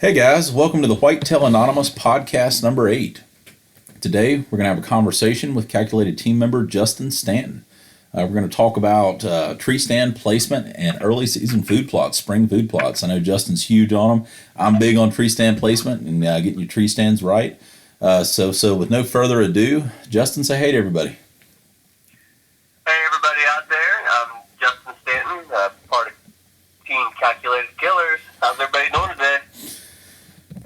Hey guys, welcome to the Whitetail Anonymous podcast number 8. Today we're going to have a conversation with Calculated team member Justin Stanton. We're going to talk about tree stand placement and early season food plots, spring food plots. I know Justin's huge on them. I'm big on tree stand placement and getting your tree stands right. So with no further ado, Justin, say hey to everybody. Hey everybody out there, I'm Justin Stanton, part of Team Calculated Killers. How's everybody doing today?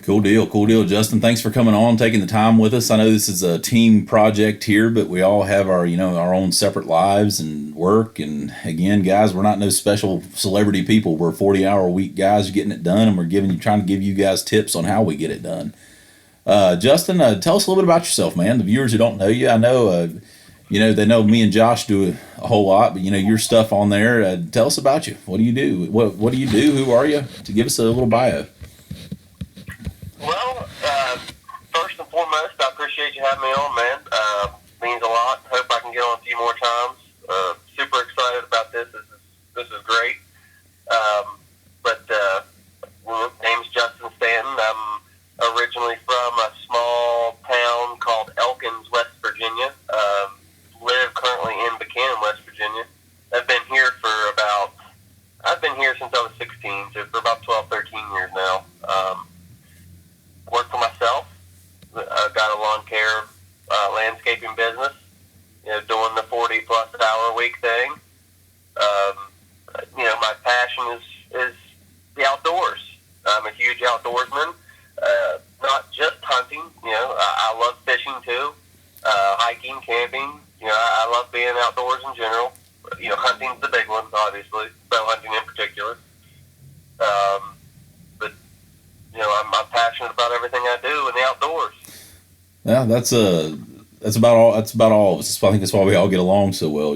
Cool deal, Justin. Thanks for coming on, taking the time with us. I know this is a team project here, but we all have our own separate lives and work. And again, guys, we're not no special celebrity people. We're 40-hour-a-week guys getting it done, and we're trying to give you guys tips on how we get it done. Justin, tell us a little bit about yourself, man. The viewers who don't know you, I know, they know me and Josh do a whole lot, but your stuff on there. Tell us about you. What do you do? What do you do? Who are you? To give us a little bio. Well, first and foremost, I appreciate you having me on, man. Means a lot. Hope I can get on a few more times. Super excited about this. This is great. My name's Justin Stanton. I'm originally from a small town called Elkins, West Virginia. Live currently in Buchanan, West Virginia. I've been here since I was 16, so for about 12, 13 years now. Work for myself. Got a lawn care landscaping business. Doing the 40-plus hour a week thing. My passion is the outdoors. I'm a huge outdoorsman. Not just hunting. I love fishing too. Hiking, camping. I love being outdoors in general. Hunting's the big one, obviously. Bow hunting in particular. I'm passionate about everything I do in the outdoors. Yeah, that's about all. That's about all of us. I think that's why we all get along so well.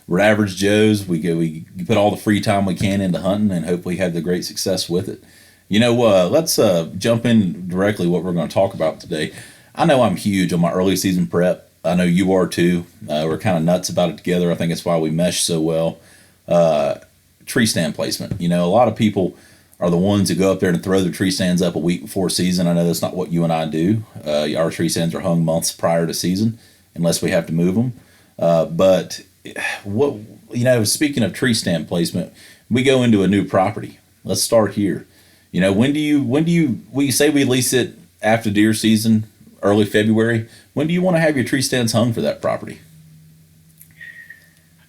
We're average Joes. We put all the free time we can into hunting, and hopefully have the great success with it. Let's jump in directly what we're going to talk about today. I know I'm huge on my early season prep. I know you are too. We're kind of nuts about it together. I think that's why we mesh so well. Tree stand placement. A lot of people are the ones who go up there and throw their tree stands up a week before season. I know that's not what you and I do. Our tree stands are hung months prior to season, unless we have to move them. But speaking of tree stand placement, we go into a new property. Let's start here. We say we lease it after deer season, early February. When do you want to have your tree stands hung for that property?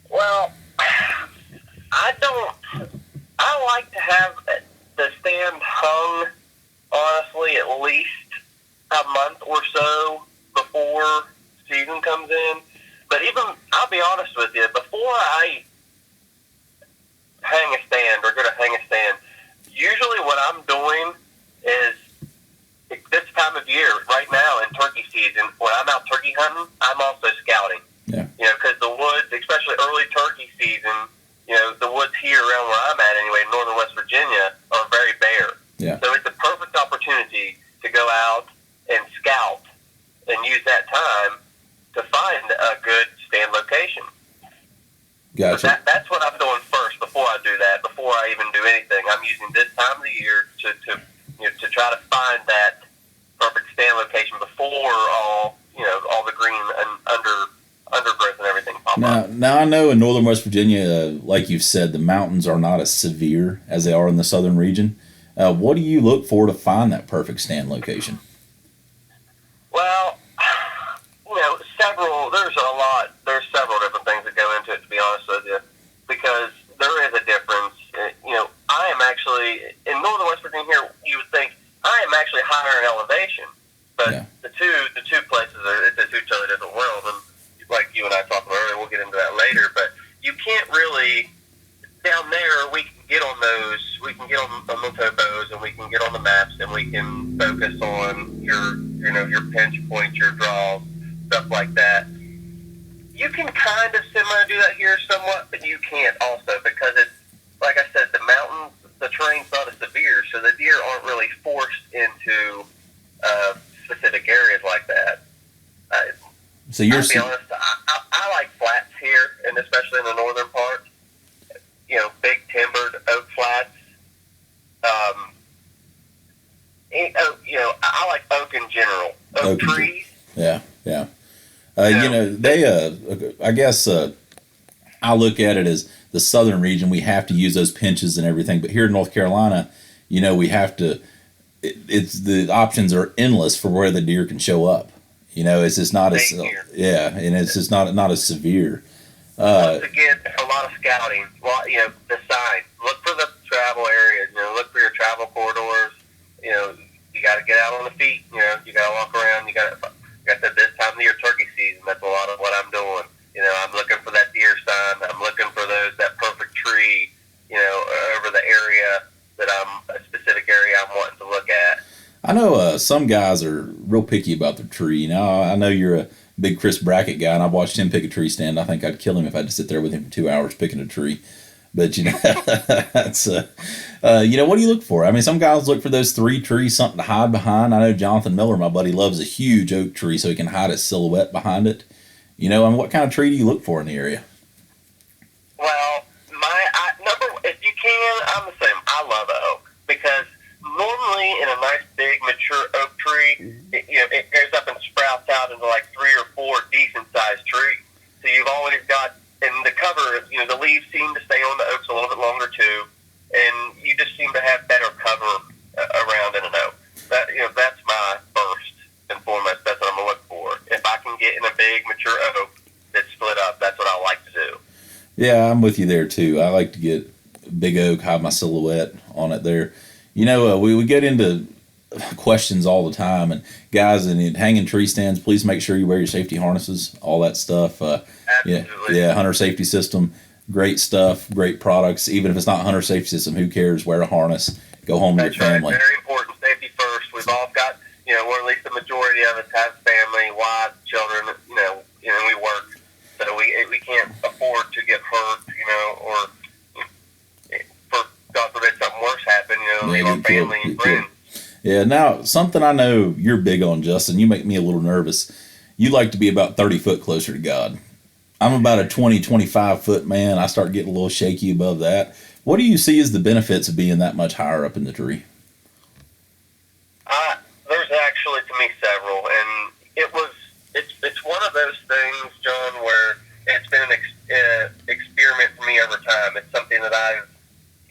Well, I like to have the stand hung, honestly, at least a month or so before season comes in. But I'll be honest with you, before I hang a stand or go to hang a stand, usually what I'm doing is, this time of year, right now in turkey season, when I'm out turkey hunting, I'm also scouting. Yeah. Because the woods, especially early turkey season, the woods here around where I'm at anyway, northern West Virginia, are very bare. Yeah. So it's a perfect opportunity to go out and scout and use that time to find a good stand location. Gotcha. So that's what I'm doing first before I do that, before I even do anything. I'm using this time of the year to try to find that perfect stand location before all the green and undergrowth and everything pop up. Now I know in northern West Virginia, like you've said, the mountains are not as severe as they are in the southern region. What do you look for to find that perfect stand location? Well, there's several different things that go into it, to be honest with you, because there is a difference. I am actually, in northern West Virginia here, you would think I am actually higher in elevation, but yeah. the two places it's a totally different world, and like you and I talked about earlier, we'll get into that later, but you can't really, down there, we can get on the topos, and we can get on the maps, and we can focus on your pinch points, your draws, stuff like that. You can kind of do that here somewhat, but you can't also, because it's, like I said, the mountains, the terrain's not as severe, so the deer aren't really forced into specific areas like that. So you're I'll be honest, I like flats here, and especially in the northern part. Big timbered oak flats. I like oak in general. Oak trees. Yeah, yeah. I guess I look at it as the southern region. We have to use those pinches and everything, but here in North Carolina, we have to. It's the options are endless for where the deer can show up. It's just not as and it's just not as severe. Once again, a lot of scouting. The signs. Look for the travel areas. Look for your travel corridors. You got to get out on the feet. You got to walk around. You got to. Like I said, this time of the year, turkey season. That's a lot of what I'm doing. I'm looking for that deer sign. I'm looking for that perfect tree. Over the area that a specific area I'm wanting to look at. I know some guys are real picky about their tree. I know you're a big Chris Brackett guy, and I've watched him pick a tree stand. I think I'd kill him if I had to sit there with him for 2 hours picking a tree. But that's what do you look for? I mean, some guys look for those 3 trees, something to hide behind. I know Jonathan Miller, my buddy, loves a huge oak tree so he can hide his silhouette behind it. What kind of tree do you look for in the area? Well, if you can, I'm the same. I love oak because normally in a nice big mature oak tree, it goes up and sprouts out into like 3 or 4 decent sized trees. So you've always got, and the cover, the leaves seem to stay on the oaks a little bit longer too, and you just seem to have better cover around in an oak. That's my first and foremost. That's what I'm gonna look for. If I can get in a big mature oak that's split up, that's what I like to do. Yeah, I'm with you there too. I like to get big oak, hide my silhouette on it there. We get into questions all the time, and guys, and hanging tree stands, please make sure you wear your safety harnesses, all that stuff. Absolutely. Yeah, hunter safety system, great stuff, great products. Even if it's not hunter safety system, who cares? Wear a harness, go home with your family. Right. Very important. Safety first. We've all got, or at least the majority of us have family, wives, children. We work, so we can't afford to get hurt, or for God forbid something worse happen, leave our family and friends. Yeah, now, something I know you're big on, Justin, you make me a little nervous. You like to be about 30 foot closer to God. I'm about a 20, 25 foot man. I start getting a little shaky above that. What do you see as the benefits of being that much higher up in the tree? There's actually, to me, several. And it's one of those things, John, where it's been an experiment for me over time. It's something that I've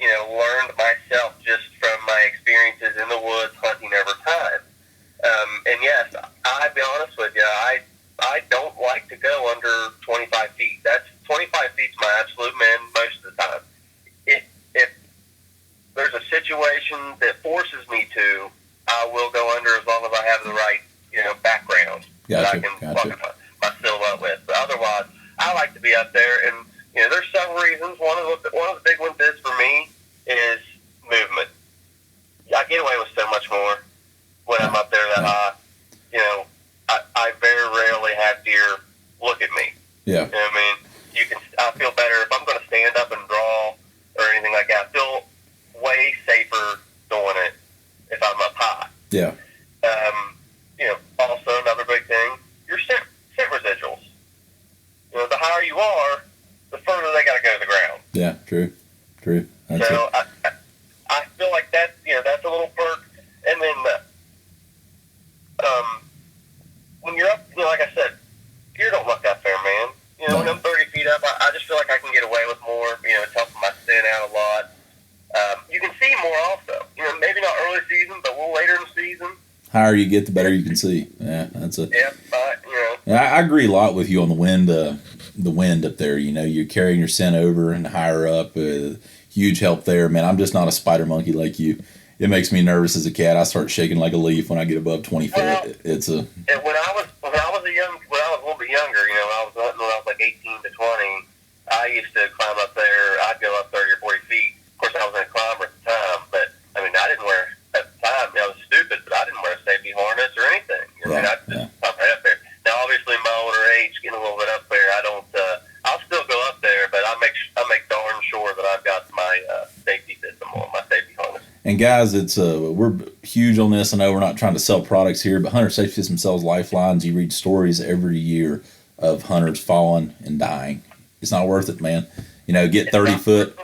learned myself just from my experiences in the woods hunting over time. And yes, I'll be honest with you, I don't like to go under 25 feet. That's 25 feet's my absolute min most of the time. If there's a situation that forces me to, I will go under as long as I have the right, background that I can walk my silhouette with. But otherwise, I like to be up there, and there's several reasons. One of the big ones is for me is movement. I get away with so much more when I'm up there that high. I very rarely have deer look at me. Yeah. I feel better if I'm going to stand up and draw or anything like that. I feel way safer doing it if I'm up high. Yeah. Also another big thing, your scent residuals. The higher you are, the further they got to go to the ground. Yeah, true. That's so I feel like that's a little perk. And then when you're up, like I said, deer don't look that fair, man. When I'm 30 feet up, I just feel like I can get away with more. It's helping my scent out a lot. You can see more also. Maybe not early season, but a little later in the season. Higher you get, the better you can see. Yeah, that's it. Yep, I agree a lot with you on the wind. The wind up there, you're carrying your scent over and higher up. Huge help there, man. I'm just not a spider monkey like you. It makes me nervous as a cat. I start shaking like a leaf when I get above 20 feet. Well, when I was a little bit younger, I was hunting when I was like 18 to 20. I used to climb up there. I'd go up 30 or 40 feet. Of course, I wasn't a climber at the time, but I didn't wear at the time. I was stupid, but I didn't wear a safety harness or anything. I just pop right up there. Now, obviously, my older age, getting a little bit up there, I don't. I'll still go up there, but I make darn sure that I've got my safety system on, my safety harness. And guys, it's we're huge on this. I know we're not trying to sell products here, but Hunter Safety System sells lifelines. You read stories every year of hunters falling and dying. It's not worth it, man. Get 30 foot,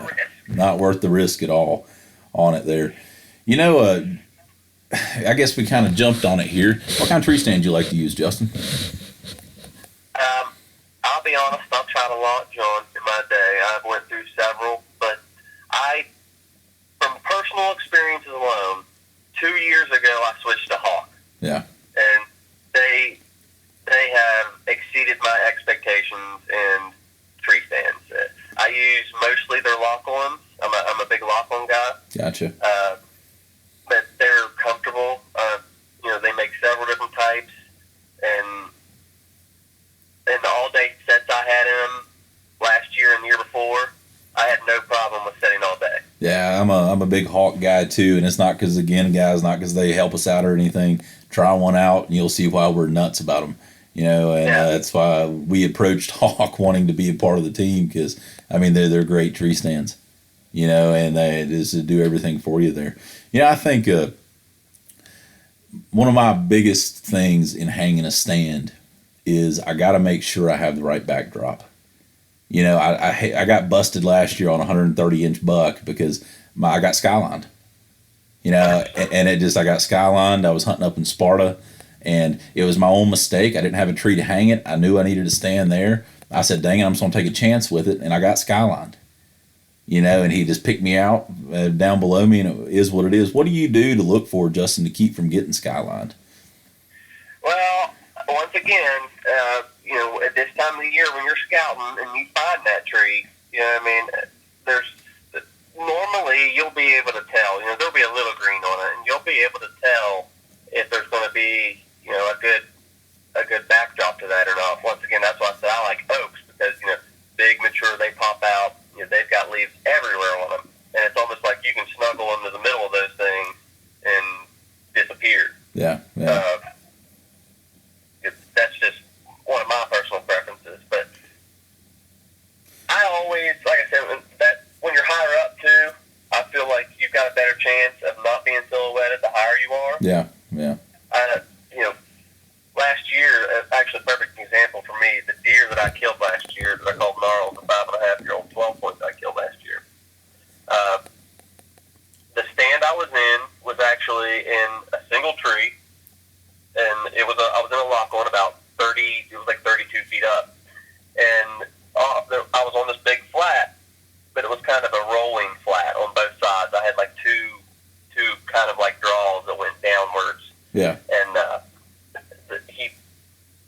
not worth the risk at all on it there. I guess we kind of jumped on it here. What kind of tree stand do you like to use, Justin? I'll be honest, I've tried a lot, John, in my day. I've went through several, but from personal experiences alone, 2 years ago I switched to Hawk. Yeah. And they have exceeded my expectations in tree stands. I use mostly their lock-ons. I'm a big lock-on guy. Gotcha. But they're comfortable. They make several different types, and the all-day sets I had in them last year and the year before, I had no problem with setting all day. Yeah, I'm a big Hawk guy too, and it's not because, again, guys, not because they help us out or anything. Try one out, and you'll see why we're nuts about them. That's why we approached Hawk wanting to be a part of the team, because they're great tree stands, and they just do everything for you there. I think one of my biggest things in hanging a stand is I got to make sure I have the right backdrop. I got busted last year on a 130-inch buck because I got skylined. And I got skylined. I was hunting up in Sparta, and it was my own mistake. I didn't have a tree to hang it. I knew I needed to stand there. I said, dang it, I'm just going to take a chance with it, and I got skylined. And he just picked me out down below me, and it is what it is. What do you do to look for, Justin, to keep from getting skylined? Well, once again, at this time of the year when you're scouting and you find that tree, normally you'll be able to tell. There'll be a little green on it, and you'll be able to tell if there's going to be, a good backdrop to that or not. Once again, that's why I said I like oaks, because big, mature, they pop out. They've got leaves everywhere on them, and it's almost like you can snuggle into the middle of those things and disappear. Yeah. That's just one of my personal preferences. But I always, like I said, that when you're higher up too, I feel like you've got a better chance of not being silhouetted the higher you are. Yeah. Last year, actually a perfect example for me, the deer that I killed last year, that I called Gnarl, the 5.5-year-old 12 point that I killed last year. The stand I was in was actually in a single tree, and I was in a lock on about 32 feet up, and I was on this big flat, but it was kind of a rolling flat on both sides. I had like two kind of like draws that went downwards. Yeah. And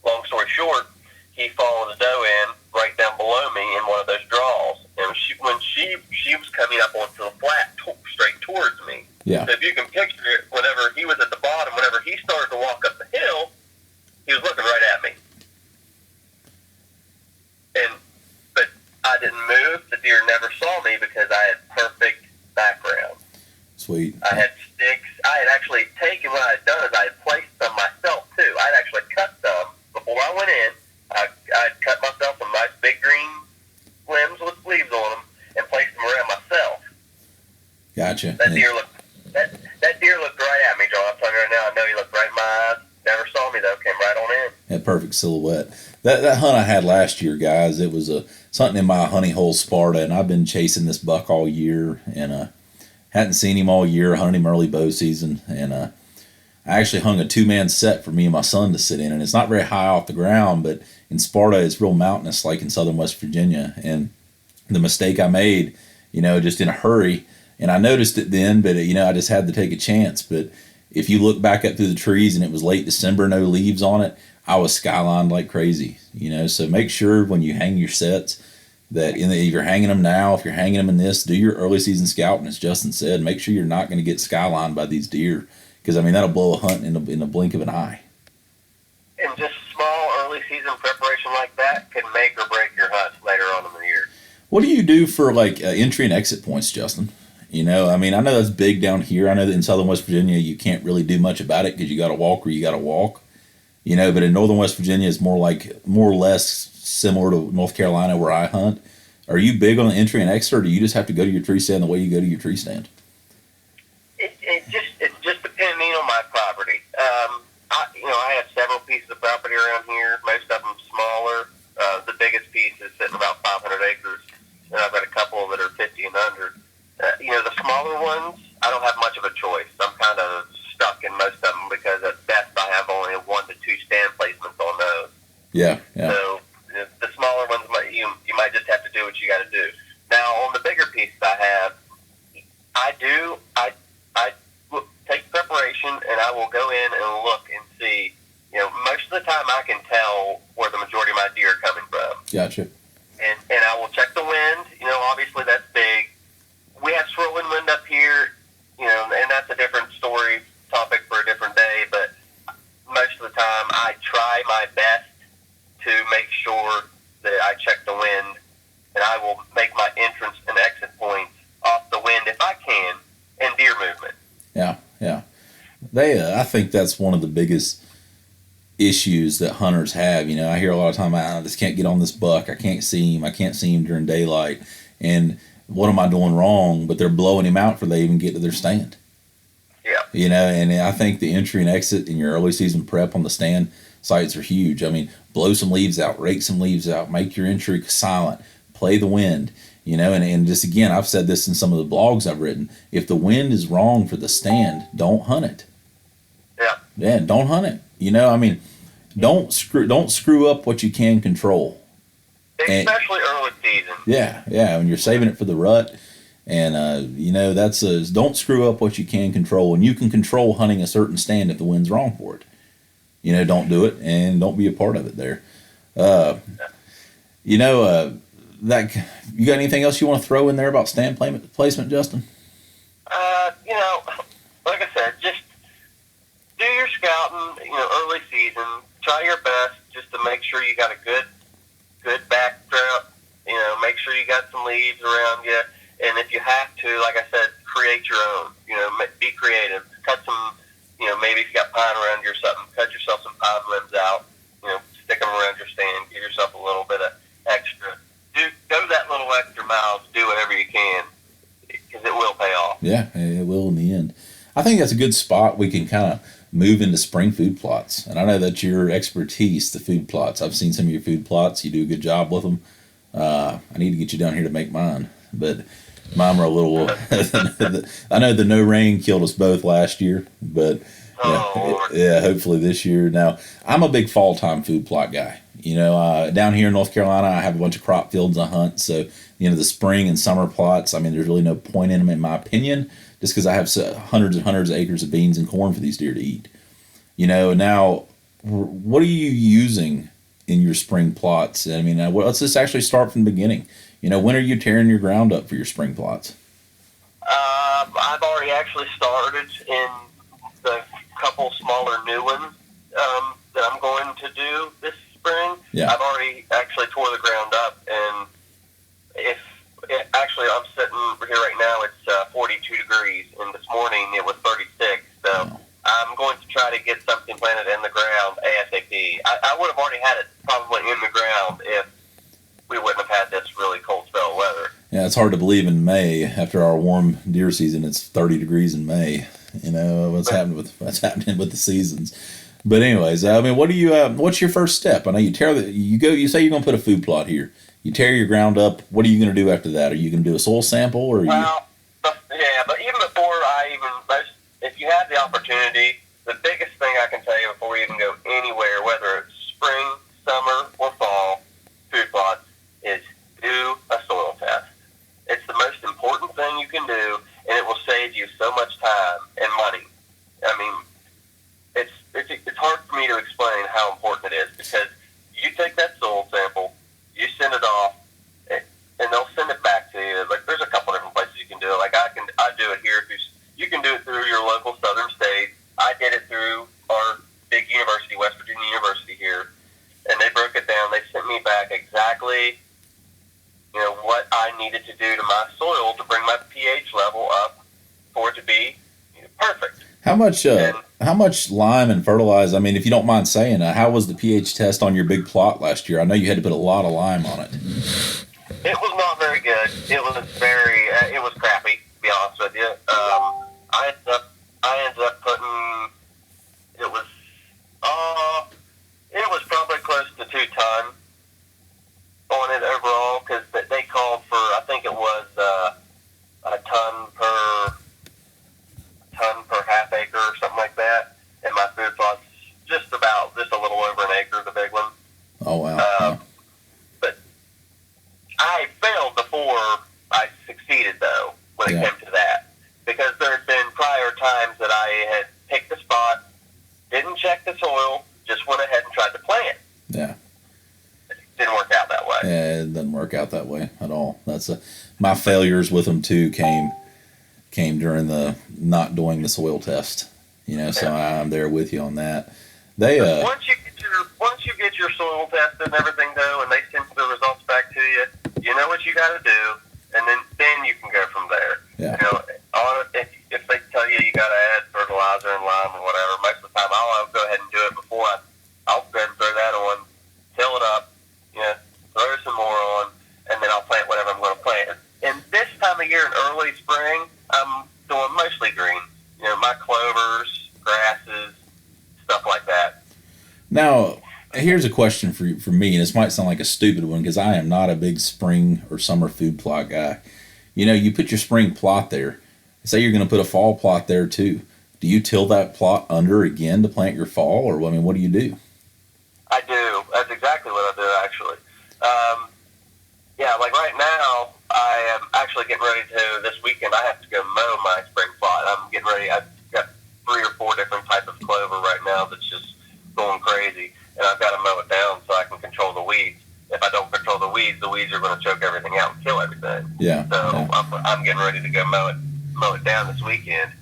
long story short, he followed a doe in right down below me in one of those draws. And when she was coming up onto the flat straight towards me. Yeah. So if you can picture it, whenever he was at the bottom, whenever he started to walk up the hill, he was looking right at me. But I didn't move. The deer never saw me because I had perfect background. Sweet. I had sticks. I had actually taken, what I had done is I had placed them myself too. I had actually cut them before I went in. I had cut myself some nice big green limbs with leaves on them and placed them around myself. Gotcha. That deer looked right at me, John. I'm telling you right now, I know he looked right in my eyes. Never saw me though. Came right on in. That perfect silhouette. That hunt I had last year, guys, it was something in my honey hole Sparta, and I've been chasing this buck all year, and hadn't seen him all year. Hunted him early bow season, and I actually hung a 2-man set for me and my son to sit in, and it's not very high off the ground, but in Sparta it's real mountainous like in southern West Virginia. And the mistake I made, just in a hurry, and I noticed it then, but I just had to take a chance. But if you look back up through the trees and it was late December, no leaves on it, I was skylined like crazy. So make sure when you hang your sets that if you're hanging them now, if you're hanging them in this, do your early season scouting, as Justin said. Make sure you're not going to get skylined by these deer, because that'll blow a hunt in the blink of an eye. And just small early season preparation like that can make or break your hunts later on in the year. What do you do for entry and exit points, Justin? I know that's big down here. I know that in southern West Virginia you can't really do much about it because you got to walk where you got to walk. But in northern West Virginia it's more or less similar to North Carolina where I hunt. Are you big on the entry and exit, or do you just have to go to your tree stand the way you go to your tree stand? It's just depending on my property. I have several pieces of property around here. Most of them smaller. The biggest piece is sitting about 500 acres, and I've got a couple that are 50 and under. The smaller ones, I don't have much of a choice. I'm kind of stuck in Yeah, yeah. So the smaller ones, you might just have to do what you got to do. Now, on the bigger pieces I have, I take preparation, and I will go in and look and see. Most of the time I can tell where the majority of my deer are coming from. Gotcha. And I will check the wind. Obviously that's big. We have swirling wind up here, and that's a different story, topic for a different day. But most of the time, I try my best to make sure that I check the wind, and I will make my entrance and exit points off the wind if I can, and deer movement. Yeah, yeah. I think that's one of the biggest issues that hunters have. I hear a lot of time, I just can't get on this buck. I can't see him. I can't see him during daylight. And what am I doing wrong? But they're blowing him out before they even get to their stand. Yeah. And I think the entry and exit in your early season prep on the stand sites are huge. I mean, blow some leaves out, rake some leaves out, make your entry silent, play the wind. And just again, I've said this in some of the blogs I've written. If the wind is wrong for the stand, don't hunt it. Yeah. Yeah, don't hunt it. Don't screw up what you can control. Especially early season. Yeah, when you're saving it for the rut, and that's don't screw up what you can control, and you can control hunting a certain stand if the wind's wrong for it. Don't do it, and don't be a part of it there. That you got anything else you want to throw in there about stand placement, Justin? Like I said, just do your scouting. Early season, try your best just to make sure you got a good backdrop. Make sure you got some leaves around you, and if you have to, like I said, create your own. Be creative. Cut some. Maybe if you got pine around you or something, cut yourself some pine limbs out. Stick them around your stand. Give yourself a little bit of extra. Go that little extra mile to do whatever you can, because it will pay off. Yeah, it will in the end. I think that's a good spot. We can kind of move into spring food plots, and I know that's your expertise, the food plots. I've seen some of your food plots. You do a good job with them. I need to get you down here to make mine, but mine were a little. I know the no rain killed us both last year, but hopefully this year. Now I'm a big fall time food plot guy. Down here in North Carolina, I have a bunch of crop fields I hunt. So, the spring and summer plots, there's really no point in them, in my opinion, just because I have hundreds and hundreds of acres of beans and corn for these deer to eat. Now, what are you using in your spring plots? Let's just actually start from the beginning. When are you tearing your ground up for your spring plots? I've already actually started in the couple smaller new ones that I'm going to do this spring. Yeah. I've already actually tore the ground up, and actually I'm sitting here right now, it's 42 degrees, and this morning it was 36, so wow. I'm going to try to get something planted in the ground ASAP. I would have already had it probably in the ground if we wouldn't have had this really cold spell of weather. Yeah, it's hard to believe in May, after our warm deer season, it's 30 degrees in May. What's happening with the seasons. But anyways, what do you? What's your first step? I know you you say you're gonna put a food plot here. You tear your ground up. What are you gonna do after that? Are you gonna do a soil sample, or? But even before if you have the opportunity, the biggest thing I can tell you before we even go anywhere, whether it's spring, summer, or fall, food plots, is do a soil test. It's the most important thing you can do, and it will save you so much time and money. It's hard for me to explain how important it is, because you take that soil sample, you send it off, and they'll send it back to you. Like, there's a couple different places you can do it. Like, I do it here. You can do it through your local southern state. I did it through our big university, West Virginia University here, and they broke it down. They sent me back exactly, what I needed to do to my soil to bring my pH level up for it to be perfect. How much lime and fertilizer? If you don't mind saying, how was the pH test on your big plot last year? I know you had to put a lot of lime on it. It was not very good. It was crappy, to be honest with you. I ended up putting, it was probably close to 2 tons on it overall, because they called for, I think it was a ton per half acre or something like that, and my food plot's just a little over an acre, the big one. times that I had picked a spot, didn't check the soil, just went ahead and tried to plant. Yeah. It didn't work out that way. Yeah, it doesn't work out that way at all. My failures with them too came during the not doing the soil test. So I'm there with you on that. Once you get your soil tested and everything though, and they send the results back to you, you know what you got to do, and then you can go from there. Yeah. If they tell you got to add fertilizer and lime or whatever, most of the time I'll go ahead and do it before I'll go ahead and throw that on, till it up, throw some more on, and then I'll plant whatever I'm going to plant. And this time of year in early spring, I'm doing mostly green. My clovers, grasses, stuff like that. Now, here's a question for me, and this might sound like a stupid one because I am not a big spring or summer food plot guy. You put your spring plot there. Say you're going to put a fall plot there too. Do you till that plot under again to plant your fall, or what do you do? I do. That's exactly what I do, actually. Like right now, I am actually getting ready to, this weekend, I have to go mow my spring plot. I'm getting ready. I've got 3 or 4 different types of clover right now that's just going crazy, and I've got to mow it down so I can control the weeds. If I don't control the weeds are going to choke everything out and kill everything. Yeah. So yeah. I'm getting ready to go mow it down this weekend.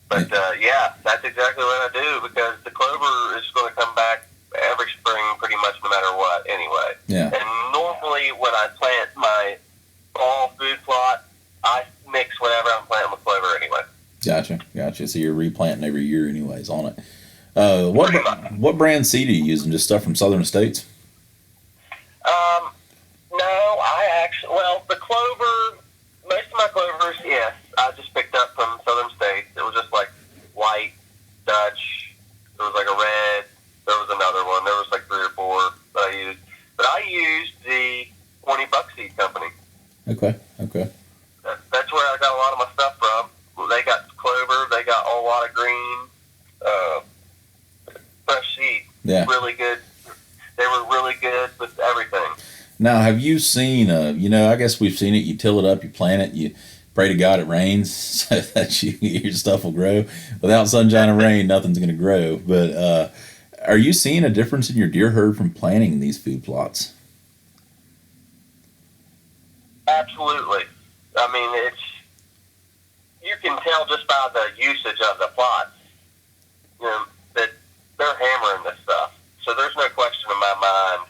But that's exactly what I do, because the clover is going to come back every spring pretty much no matter what anyway. Yeah. And normally when I plant my fall food plot, I mix whatever I'm planting with clover anyway. Gotcha. So you're replanting every year anyways on it. What brand seed are you using? Just stuff from Southern States? No, the clover, most of my clovers, yes, I just picked up from Southern States. It was just like white, Dutch, there was like a red, there was another one, there was like 3 or 4 that I used. But I used the 20 Buck Seed Company. Okay. That's where I got a lot of my stuff from. They got clover, they got a lot of green, fresh seed. Yeah. Really good. They were really good with everything. Now, have you seen, I guess we've seen it, you till it up, you plant it, you pray to God it rains so that your stuff will grow. Without sunshine and rain, nothing's going to grow. But are you seeing a difference in your deer herd from planting these food plots? Absolutely. I mean, you can tell just by the usage of the plots, that they're hammering this stuff. So there's no question in my mind.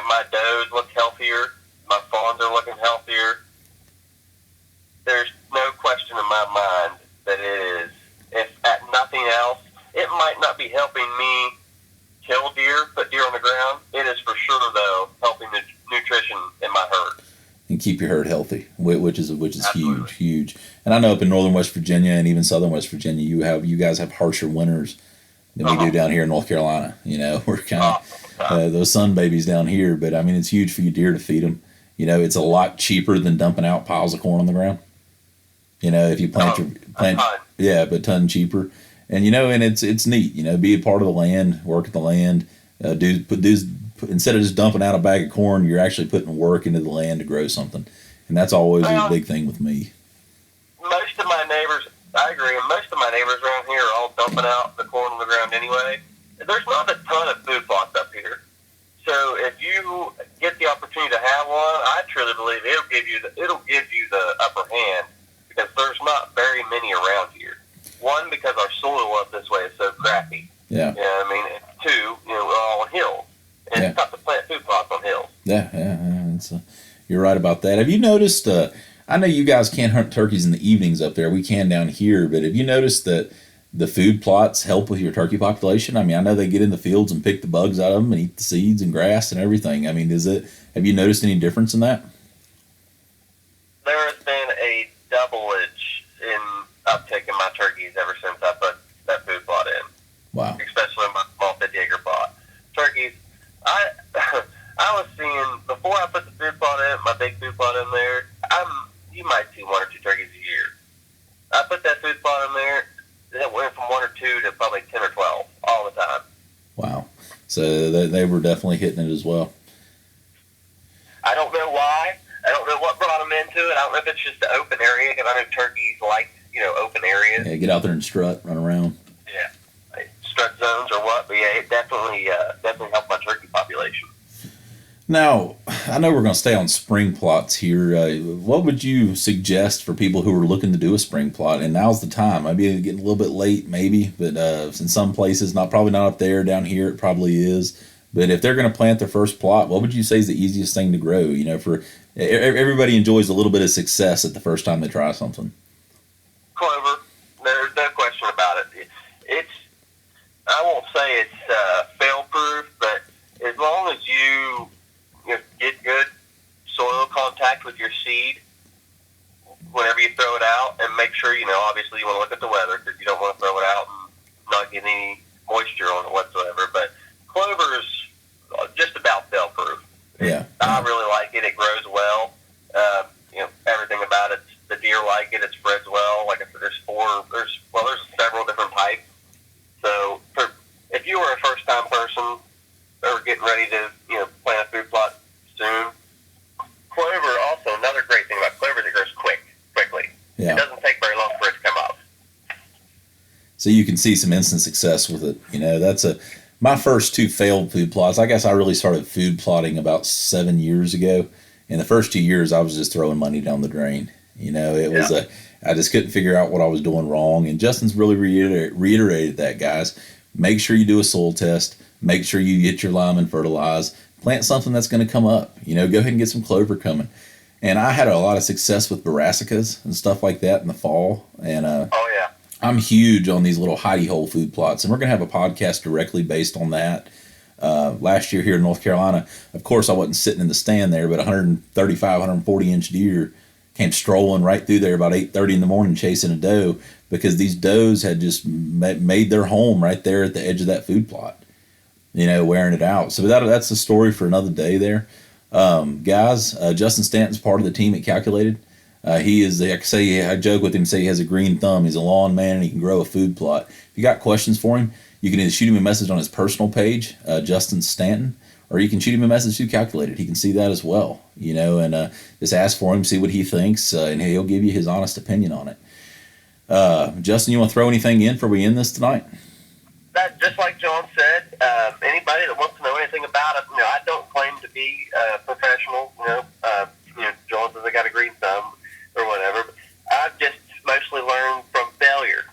My does look healthier. My fawns are looking healthier. There's no question in my mind that it is. If at nothing else, it might not be helping me kill deer, put deer on the ground. It is for sure, though, helping the nutrition in my herd. And keep your herd healthy, which is Absolutely. huge. And I know up in northern West Virginia and even southern West Virginia, you guys have harsher winters than we do down here in North Carolina. We're kind of those sun babies down here, but I mean it's huge for you deer to feed them. It's a lot cheaper than dumping out piles of corn on the ground. If you plant but a ton cheaper. And and it's neat. Be a part of the land, work at the land, instead of just dumping out a bag of corn, you're actually putting work into the land to grow something. And that's always a big thing with me. Most of my neighbors, I agree, and most of my neighbors around here are all dumping out the corn on the ground anyway. There's not a ton of food plots up here. So if you get the opportunity to have one, I truly believe it'll give you the upper hand, because there's not very many around here. One, because our soil up this way is so crappy. Yeah. I mean, 2, we're all on hills. And it's tough to plant food plots on hills. Yeah. You're right about that. Have you noticed, I know you guys can't hunt turkeys in the evenings up there. We can down here. But have you noticed that the food plots help with your turkey population? I mean, I know they get in the fields and pick the bugs out of them and eat the seeds and grass and everything. I mean, have you noticed any difference in that? There has been a doublage in uptake in my turkeys ever since I put that food plot in. Wow. Especially in my small 50-acre plot. Turkeys, I was seeing, before I put the food plot in, my big food plot in there, you might see 1 or 2 turkeys a year. I put that food plot in there, it went from 1 or 2 to probably 10 or 12 all the time. Wow. So they were definitely hitting it as well. I don't know why. I don't know what brought them into it. I don't know if it's just the open area, because I know turkeys like, open areas. Yeah, get out there and strut, run around. Yeah, strut zones or what? But yeah, it definitely helped my turkey population. Now, I know we're going to stay on spring plots here. What would you suggest for people who are looking to do a spring plot? And now's the time. Maybe it's getting a little bit late, maybe, but in some places, probably not up there. Down here, it probably is. But if they're going to plant their first plot, what would you say is the easiest thing to grow? For everybody enjoys a little bit of success at the first time they try something. Clover, there's no question about it. I won't say it's fail-proof, but as long as you get good soil contact with your seed whenever you throw it out, and make sure, obviously you want to look at the weather because you don't want to throw it out and not get any moisture on it whatsoever. But clover is just about fail-proof. Yeah. I really like it. It grows well. Everything about it. The deer like it. It spreads well. Like I said, there's several different types. So if you were a first-time person or getting ready to, plant a food plot soon, clover, also another great thing about clover is it grows quickly. Yeah. It doesn't take very long for it to come up. So you can see some instant success with it. That's my first two failed food plots. I guess I really started food plotting about 7 years ago. In the first 2 years, I was just throwing money down the drain. I just couldn't figure out what I was doing wrong. And Justin's really reiterated that, guys. Make sure you do a soil test. Make sure you get your lime and fertilize. Plant something that's going to come up. Go ahead and get some clover coming. And I had a lot of success with brassicas and stuff like that in the fall. And I'm huge on these little hidey hole food plots. And we're going to have a podcast directly based on that. Last year here in North Carolina, of course, I wasn't sitting in the stand there, but 135, 140-inch deer came strolling right through there about 8:30 in the morning chasing a doe because these does had just made their home right there at the edge of that food plot, wearing it out. So that's a story for another day there. Guys, Justin Stanton's part of the team at Calculated. He is, I joke with him, say he has a green thumb. He's a lawn man and he can grow a food plot. If you got questions for him, you can either shoot him a message on his personal page, Justin Stanton, or you can shoot him a message through Calculated. He can see that as well, and just ask for him, see what he thinks, and he'll give you his honest opinion on it. Justin, you want to throw anything in before we end this tonight? That, just like John said, anybody that wants to know anything about it, I don't claim to be professional. John says I got a green thumb or whatever. But I've just mostly learned from failure.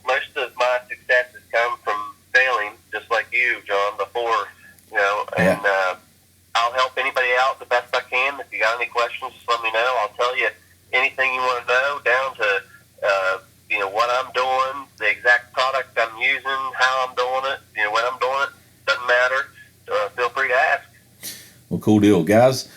Most of my successes come from failing, just like you, John, before. And I'll help anybody out the best I can. If you got any questions, just let me know. I'll tell you anything you want to know, down to what I'm doing, the exact product I'm using, how I'm doing it, when I'm doing it. Doesn't matter. Feel free to ask. Well, cool deal, guys.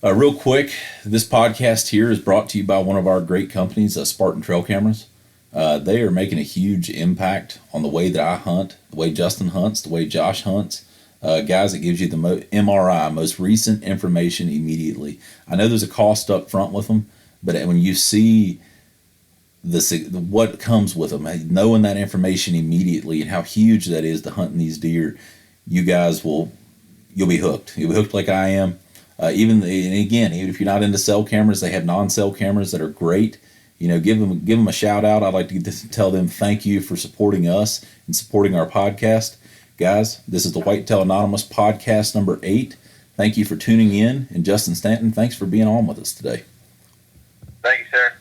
Real quick, this podcast here is brought to you by one of our great companies, Spartan Trail Cameras. They are making a huge impact on the way that I hunt, the way Justin hunts, the way Josh hunts. Guys, it gives you the MRI, most recent information immediately. I know there's a cost up front with them, but when you see what comes with them, knowing that information immediately and how huge that is to hunting these deer, you guys you'll be hooked. You'll be hooked like I am. Even if you're not into cell cameras, they have non-cell cameras that are great. Give them a shout out. I'd like to tell them thank you for supporting us and supporting our podcast. Guys, this is the Whitetail Anonymous podcast number 8. Thank you for tuning in. And Justin Stanton, thanks for being on with us today. Thank you, sir.